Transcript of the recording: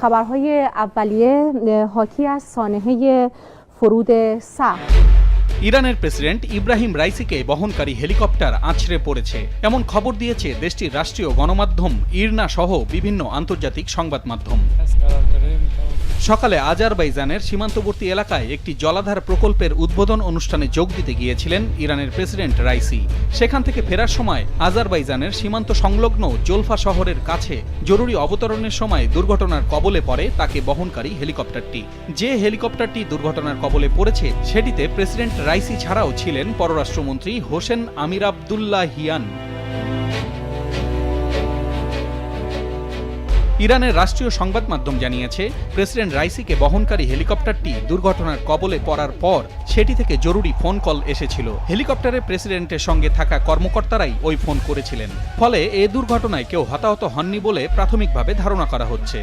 خبرهای اولیه حاکی از سانحه فرود سخت ইরানের প্রেসিডেন্ট ইব্রাহিম রাইসিকে বহনকারী হেলিকপ্টার আছড়ে পড়েছে এমন খবর দিয়েছে দেশটির রাষ্ট্রীয় গণমাধ্যম ইরনা সহ বিভিন্ন আন্তর্জাতিক সংবাদ মাধ্যম। সকালে আজারবাইজানের সীমান্তবর্তী এলাকায় একটি জলাধার প্রকল্পের উদ্বোধন অনুষ্ঠানে যোগ দিতে গিয়েছিলেন ইরানের প্রেসিডেন্ট রাইসি। সেখান থেকে ফেরার সময় আজারবাইজানের সীমান্ত সংলগ্ন জোলফা শহরের কাছে জরুরি অবতরণের সময় দুর্ঘটনার কবলে পড়ে তাকে বহনকারী হেলিকপ্টারটি। যে হেলিকপ্টারটি দুর্ঘটনার কবলে পড়েছে সেটিতে প্রেসিডেন্ট রাইসি ছাড়াও ছিলেন পররাষ্ট্রমন্ত্রী হোসেন আমির আবদুল্লাহিয়ান। ইরানের রাষ্ট্রীয় সংবাদ মাধ্যম জানিয়েছে প্রেসিডেন্ট রাইসিকে বহনকারী হেলিকপ্টারটি দুর্ঘটনার কবলে পড়ার পর সেটি থেকে জরুরি ফোন কল এসেছিল। হেলিকপ্টারে প্রেসিডেন্টের সঙ্গে থাকা কর্মকর্তারাই ওই ফোন করেছিলেন। ফলে এ দুর্ঘটনায় কেউ হতাহত হননি বলে প্রাথমিকভাবে ধারণা করা হচ্ছে।